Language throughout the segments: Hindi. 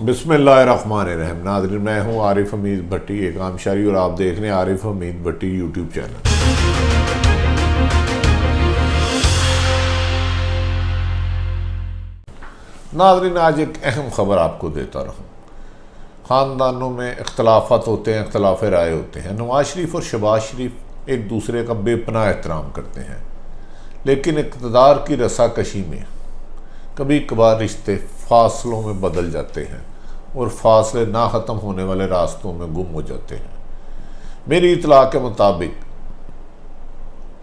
बिस्मिल्लाहिर्रहमानिर्रहीम। नाज़रीन, मैं हूँ आरिफ हमीद भट्टी, एक आम शायरी, और आप देख रहे हैं आरिफ हमीद भट्टी यूट्यूब चैनल। नाज़रीन, आज एक अहम ख़बर आपको देता रहूँ। ख़ानदानों में इख्तलाफात होते हैं, इख्तलाफ राय होते हैं। नवाज शरीफ और शहबाज शरीफ एक दूसरे का बेपनाह एहतराम करते हैं, लेकिन इक़्तिदार की रसाकशी में कभी कभार रिश्ते फासलों में बदल जाते हैं और फासले ना ख़त्म होने वाले रास्तों में गुम हो जाते हैं। मेरी इतला के मुताबिक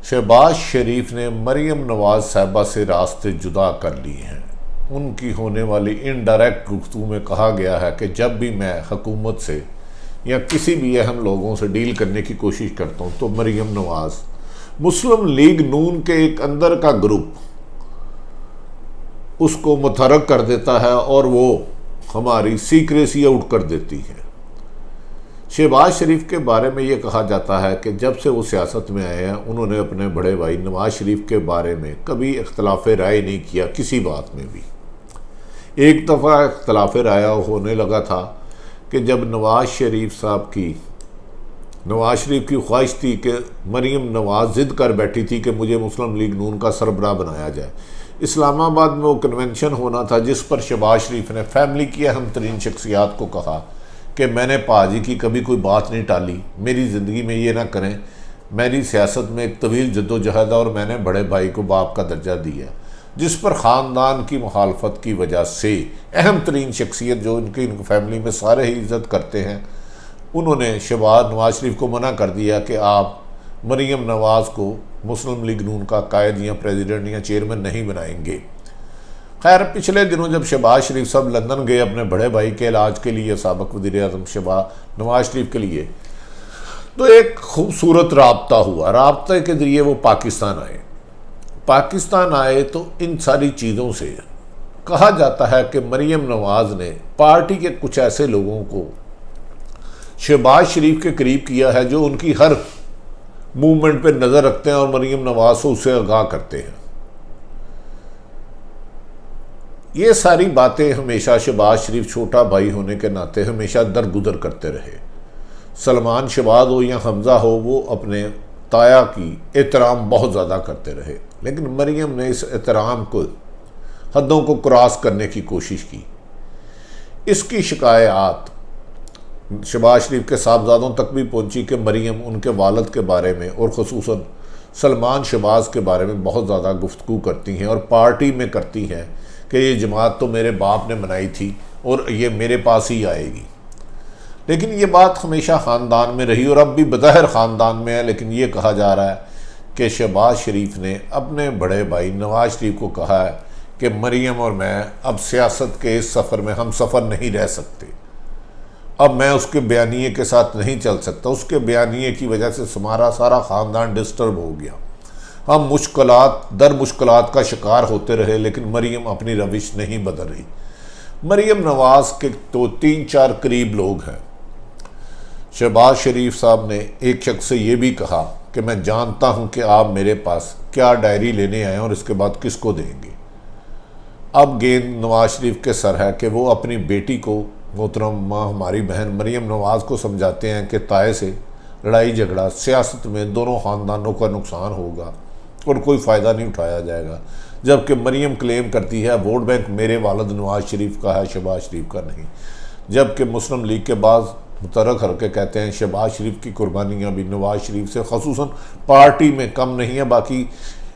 शहबाज शरीफ ने मरीम नवाज साहिबा से रास्ते जुदा कर लिए हैं। उनकी होने वाली इनडायरेक्ट गुफ्तगू में कहा गया है कि जब भी मैं हुकूमत से या किसी भी अहम लोगों से डील करने की कोशिश करता हूँ तो मरीम नवाज मुस्लिम लीग नून के एक अंदर का ग्रुप उसको मुतहर्रिक कर देता है और वो हमारी सीक्रेसी आउट कर देती है। शहबाज शरीफ के बारे में ये कहा जाता है कि जब से वो सियासत में आए हैं उन्होंने अपने बड़े भाई नवाज शरीफ के बारे में कभी इख्तलाफ राय नहीं किया किसी बात में भी। एक दफ़ा इख्तलाफ राय होने लगा था कि जब नवाज शरीफ की ख्वाहिश थी कि मरीम नवाज ज़िद कर बैठी थी कि मुझे मुस्लिम लीग नून का सरबराह बनाया जाए। इस्लामाबाद में वो कन्वेंशन होना था जिस पर शहबाज शरीफ ने फैमिली की अहम तरीन शख्सियात को कहा कि मैंने पाजी की कभी कोई बात नहीं टाली, मेरी ज़िंदगी में ये ना करें, मेरी सियासत में एक तवील जद्दोजहद है और मैंने बड़े भाई को बाप का दर्जा दिया। जिस पर ख़ानदान की मुखालफत की वजह से अहम तरीन शख्सियत जो इनकी फैमिली में सारे ही इज़्ज़त करते हैं, उन्होंने शहबाज नवाज शरीफ को मना कर दिया कि आप मरीम नवाज़ को मुस्लिम लीग नून का कायद या प्रेसिडेंट या चेयरमैन नहीं बनाएंगे। खैर, पिछले दिनों जब शहबाज शरीफ साहब लंदन गए अपने बड़े भाई के इलाज के लिए, साबिक़ वज़ीर-ए-आज़म शहबाज नवाज शरीफ के लिए, तो एक खूबसूरत राब्ता हुआ। राब्ते के ज़रिए वो पाकिस्तान आए तो इन सारी चीज़ों से कहा जाता है कि मरीम नवाज़ ने पार्टी के कुछ ऐसे लोगों को शहबाज शरीफ के करीब किया है जो उनकी हर मूवमेंट पे नज़र रखते हैं और मरीम नवाज को उससे आगाह करते हैं। ये सारी बातें हमेशा शहबाज शरीफ छोटा भाई होने के नाते हमेशा दरगुदर करते रहे। सलमान शहबाज हो या हमज़ा हो, वो अपने ताया की एहतराम बहुत ज़्यादा करते रहे, लेकिन मरीम ने इस एहतराम को हदों को क्रॉस करने की कोशिश की। इसकी शिकायत शहबाज शरीफ के साहबजादों तक भी पहुंची कि मरीम उनके वालिद के बारे में और ख़ुसूसन सलमान शहबाज के बारे में बहुत ज़्यादा गुफ्तगू करती हैं और पार्टी में करती हैं कि ये जमात तो मेरे बाप ने बनाई थी और ये मेरे पास ही आएगी। लेकिन ये बात हमेशा ख़ानदान में रही और अब भी बज़ाहिर ख़ानदान में है, लेकिन ये कहा जा रहा है कि शहबाज शरीफ ने अपने बड़े भाई नवाज शरीफ को कहा है कि मरीम और मैं अब सियासत के इस सफ़र में हम सफ़र नहीं रह सकते, अब मैं उसके बयानिए के साथ नहीं चल सकता। उसके बयानिए की वजह से हमारा सारा ख़ानदान डिस्टर्ब हो गया, हम मुश्किलात का शिकार होते रहे, लेकिन मरीम अपनी रविश नहीं बदल रही। मरीम नवाज के तो 3-4 करीब लोग हैं। शहबाज शरीफ साहब ने एक शख्स से ये भी कहा कि मैं जानता हूँ कि आप मेरे पास क्या डायरी लेने आए और इसके बाद किसको देंगे। अब गेंद नवाज शरीफ के सर है कि वो अपनी बेटी को, मोहतरम हमारी बहन मरीम नवाज़ को समझाते हैं कि ताए से लड़ाई झगड़ा सियासत में दोनों ख़ानदानों का नुकसान होगा और कोई फ़ायदा नहीं उठाया जाएगा, जबकि मरीम क्लेम करती है वोट बैंक मेरे वालिद नवाज शरीफ का है, शहबाज शरीफ का नहीं। जबकि मुस्लिम लीग के बाद मुतहर्रिक हरके कहते हैं शहबाज शरीफ की कुर्बानियाँ भी नवाज शरीफ से ख़ुसूसन पार्टी में कम नहीं है। बाकी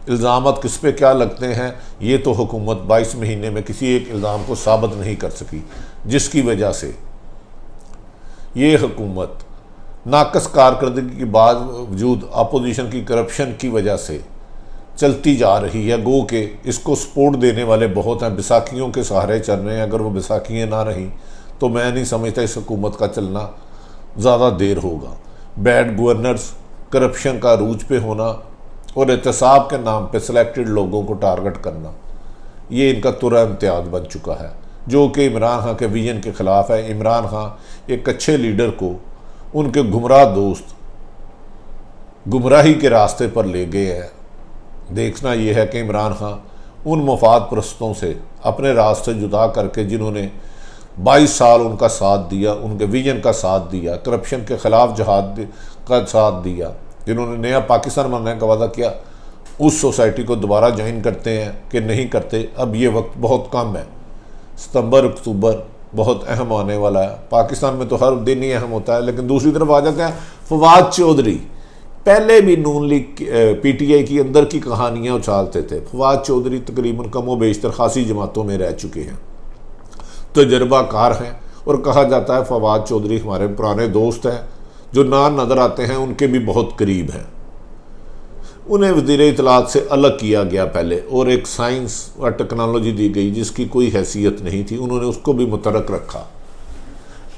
इल्ज़ामात किस पे क्या लगते हैं ये तो हुकूमत 22 महीने में किसी एक इल्ज़ाम को साबित नहीं कर सकी, जिसकी वजह से ये हुकूमत नाकस कारकर्दगी के बावजूद अपोजिशन की करप्शन की वजह से चलती जा रही है। गो के इसको सपोर्ट देने वाले बहुत हैं, बैसाखियों के सहारे चल रहे हैं। अगर वो बैसाखियाँ ना रहीं तो मैं नहीं समझता इस हुकूमत का चलना ज़्यादा देर होगा। बैड गवर्नर्स, करप्शन का रूज पे होना और एहतसाब के नाम पे सिलेक्टेड लोगों को टारगेट करना, ये इनका तुरा इम्तियाज बन चुका है, जो कि इमरान खान के विजन के ख़िलाफ़ है। इमरान खान एक अच्छे लीडर को उनके गुमराह दोस्त गुमराही के रास्ते पर ले गए हैं। देखना यह है कि इमरान खान उन मफाद परस्तों से अपने रास्ते जुदा करके, जिन्होंने 22 साल उनका साथ दिया, उनके विजन का साथ दिया, करप्शन के खिलाफ जहाद का साथ दिया, जिन्होंने नया पाकिस्तान बनाने का वादा किया, उस सोसाइटी को दोबारा ज्वाइन करते हैं कि नहीं करते। अब ये वक्त बहुत कम है, सितंबर अक्टूबर बहुत अहम आने वाला है। पाकिस्तान में तो हर दिन ही अहम होता है। लेकिन दूसरी तरफ आ जाते हैं फवाद चौधरी, पहले भी नून लीग पीटीआई की अंदर की कहानियाँ उछालते थे। फवाद चौधरी तकरीबन कम व बेशतर खासी जमातों में रह चुके हैं, तजर्बाकार हैं, और कहा जाता है फवाद चौधरी हमारे पुराने दोस्त हैं, जो नाम नज़र आते हैं उनके भी बहुत करीब हैं। उन्हें वज़ीर इत्तलात से अलग किया गया पहले, और एक साइंस और टेक्नोलॉजी दी गई जिसकी कोई हैसियत नहीं थी, उन्होंने उसको भी मुतरक रखा।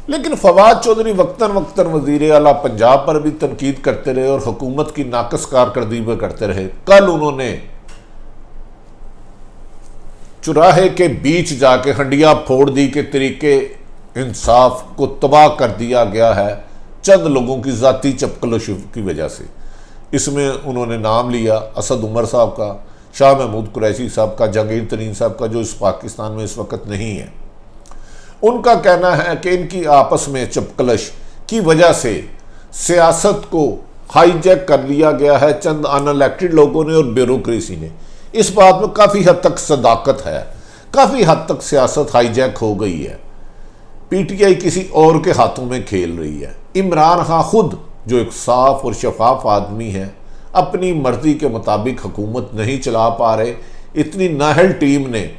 लेकिन फवाद चौधरी वक्तन वक्तन वज़ीर आला पंजाब पर भी तनकीद करते रहे और हुकूमत की नाकस कारकर्दगी भी करते रहे। कल उन्होंने चुराहे के बीच जाके हंडिया फोड़ दी के तरीके इंसाफ को तबाह कर दिया गया है चंद लोगों की ज़ाती चपकलोश की वजह से। इसमें उन्होंने नाम लिया असद उमर साहब का, शाह महमूद कुरैशी साहब का, जहांगीर तरीन साहब का, जो इस पाकिस्तान में इस वक्त नहीं है। उनका कहना है कि इनकी आपस में चपकलश की वजह से सियासत को हाईजैक कर लिया गया है चंद अनइलेक्टेड लोगों ने और ब्यूरोक्रेसी ने। इस बात में काफ़ी हद तक सदाकत है, काफ़ी हद तक सियासत हाईजैक हो गई है। पीटीआई किसी और के हाथों में खेल रही है। इमरान खान खुद जो एक साफ और शफाफ आदमी है, अपनी मर्जी के मुताबिक हुकूमत नहीं चला पा रहे। इतनी नाहल टीम ने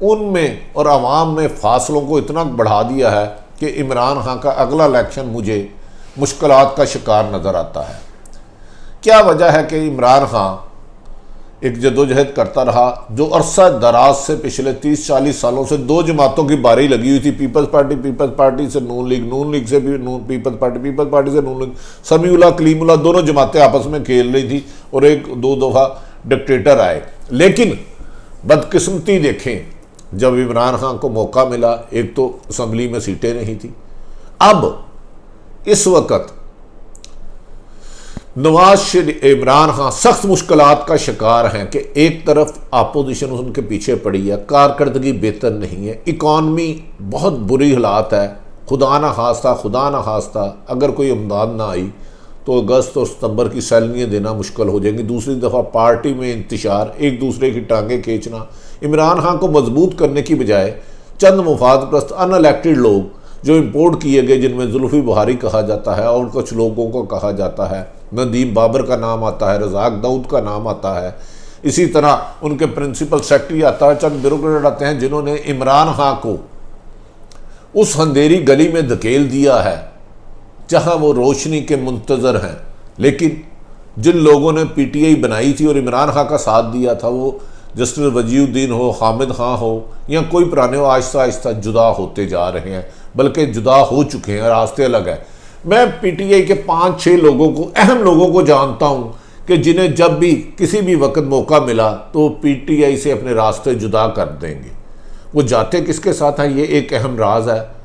उनमें और आवाम में फासलों को इतना बढ़ा दिया है कि इमरान खान का अगला इलेक्शन मुझे मुश्किलात का शिकार नज़र आता है। क्या वजह है कि इमरान खान एक जदोजहद करता रहा, जो अरसा दराज से पिछले 30-40 सालों से दो जमातों की बारी लगी हुई थी, पीपल्स पार्टी से नून लीग से भी पीपल्स पार्टी से नून लीग, समीउल्लाह कलीमुल्लाह दोनों जमातें आपस में खेल रही थी और एक दो दफ़ा डिक्टेटर आए। लेकिन बदकिस्मती देखें, जब इमरान खान को मौका मिला, एक तो असम्बली में सीटें नहीं थी। अब इस वक्त नवाज शरीफ इमरान खान सख्त मुश्किलात का शिकार हैं कि एक तरफ आपोजिशन उनके पीछे पड़ी है, कारकर्दगी बेहतर नहीं है, इकॉनमी बहुत बुरी हालात है। खुदा ना खास्ता अगर कोई इमदाद ना आई तो अगस्त और सितंबर की सैलरियाँ देना मुश्किल हो जाएंगी। दूसरी दफ़ा पार्टी में इंतशार, एक दूसरे की टांगें खींचना, इमरान खान को मजबूत करने की बजाय चंद मुफाद प्रस्त अनइलेक्टेड लोग जो इंपोर्ट किए गए, जिनमें जुल्फी बुहारी कहा जाता है और कुछ लोगों को कहा जाता है, नदीम बाबर का नाम आता है, रज़ाक दाऊद का नाम आता है, इसी तरह उनके प्रिंसिपल सेक्रेटरी आता है, चंद ब्यूरोक्रेट आते हैं जिन्होंने इमरान खान को उस अंधेरी गली में धकेल दिया है जहां वो रोशनी के मुंतजर हैं। लेकिन जिन लोगों ने पीटीआई बनाई थी और इमरान खान का साथ दिया था, वो जस्टिस वजीउद्दीन हो, हामिद खान हो या कोई पुराने हो, आहिस्ता आहिस्ता जुदा होते जा रहे हैं, बल्कि जुदा हो चुके हैं, रास्ते अलग है। मैं पीटीआई के 5-6 लोगों को, अहम लोगों को जानता हूं कि जिन्हें जब भी किसी भी वक्त मौका मिला तो पीटीआई से अपने रास्ते जुदा कर देंगे। वो जाते किसके साथ हैं, ये एक अहम राज है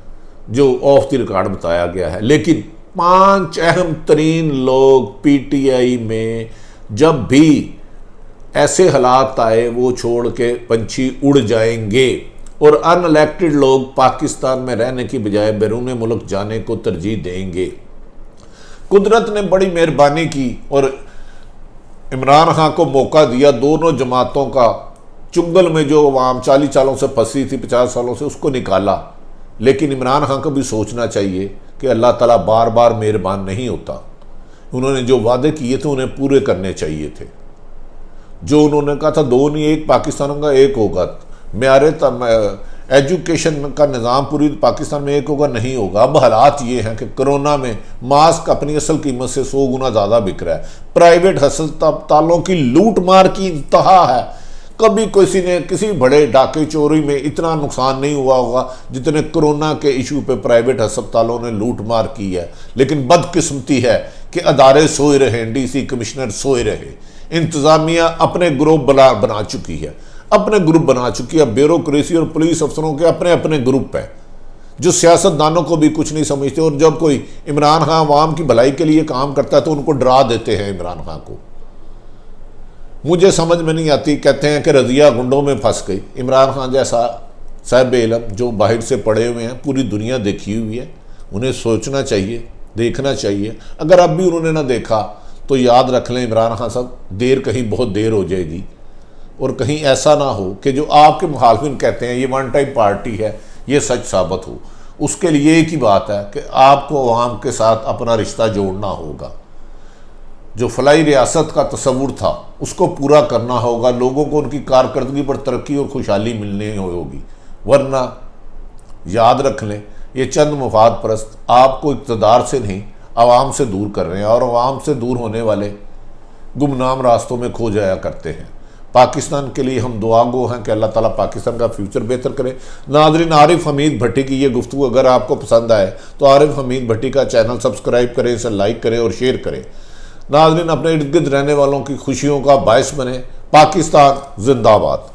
जो ऑफ द रिकॉर्ड बताया गया है। लेकिन 5 अहम तरीन लोग पीटीआई में जब भी ऐसे हालात आए वो छोड़ के पंछी उड़ जाएंगे और अनइलेक्टेड लोग पाकिस्तान में रहने की बजाय बैरून मुल्क जाने को तरजीह देंगे। कुदरत ने बड़ी मेहरबानी की और इमरान खान को मौका दिया। दोनों जमातों का चुंगल में जो अवाम 40 सालों से फंसी थी, 50 सालों से, उसको निकाला। लेकिन इमरान खान को भी सोचना चाहिए कि अल्लाह ताला बार बार मेहरबान नहीं होता। उन्होंने जो वादे किए थे उन्हें पूरे करने चाहिए थे। जो उन्होंने कहा था 2 नहीं 1 पाकिस्तान का 1 होगा, म्यारे एजुकेशन का निज़ाम पूरी पाकिस्तान में 1 होगा, नहीं होगा। अब हालात ये हैं कि कोरोना में मास्क अपनी असल कीमत से 100 गुना ज़्यादा बिक रहा है। प्राइवेट अस्पतालों की लूट मार की इंतहा है। कभी किसी ने किसी बड़े डाके चोरी में इतना नुकसान नहीं हुआ होगा जितने कोरोना के इशू पे प्राइवेट अस्पतालों ने लूट मार की है। लेकिन बदकिस्मती है कि अदारे सोए रहे, डीसी कमिश्नर सोए रहे, इंतज़ामिया अपने ग्रुप बना चुकी है, अपने ग्रुप बना चुकी है। ब्यूरोक्रेसी और पुलिस अफसरों के अपने अपने ग्रुप हैं जो सियासतदानों को भी कुछ नहीं समझते। और जब कोई इमरान खान अवाम की भलाई के लिए काम करता है तो उनको डरा देते हैं इमरान खान को। मुझे समझ में नहीं आती, कहते हैं कि रजिया गुंडों में फंस गई। इमरान खान जैसा साहिब इल्म जो बाहर से पढ़े हुए हैं, पूरी दुनिया देखी हुई है, उन्हें सोचना चाहिए, देखना चाहिए। अगर अब भी उन्होंने ना देखा तो याद रख लें इमरान खान साहब, देर कहीं बहुत देर हो जाएगी। और कहीं ऐसा ना हो कि जो आपके मुखालफिन कहते हैं ये वन टाइम पार्टी है, ये सच साबित हो। उसके लिए एक ही बात है कि आपको अवाम के साथ अपना रिश्ता जोड़ना होगा। जो फलाई रियासत का तस्वुर था उसको पूरा करना होगा, लोगों को उनकी कारकर्दगी पर तरक्की और खुशहाली मिलनी होगी। वरना याद रख लें, ये चंद मुफाद परस्त आपको इक़्तिदार से नहीं आवाम से दूर कर रहे हैं, और आवाम से दूर होने वाले गुमनाम रास्तों में खो जाया करते हैं। पाकिस्तान के लिए हम दुआ गो हैं कि अल्लाह ताला पाकिस्तान का फ्यूचर बेहतर करे। नाज़रीन, आरिफ हमीद भट्टी की ये गुफ्तगू अगर आपको पसंद आए तो आरिफ हमीद भट्टी का चैनल सब्सक्राइब करें, इसे लाइक करें और शेयर करें। नाज़रीन, अपने इर्द गिर्द रहने वालों की खुशियों का बायस बने। पाकिस्तान जिंदाबाद।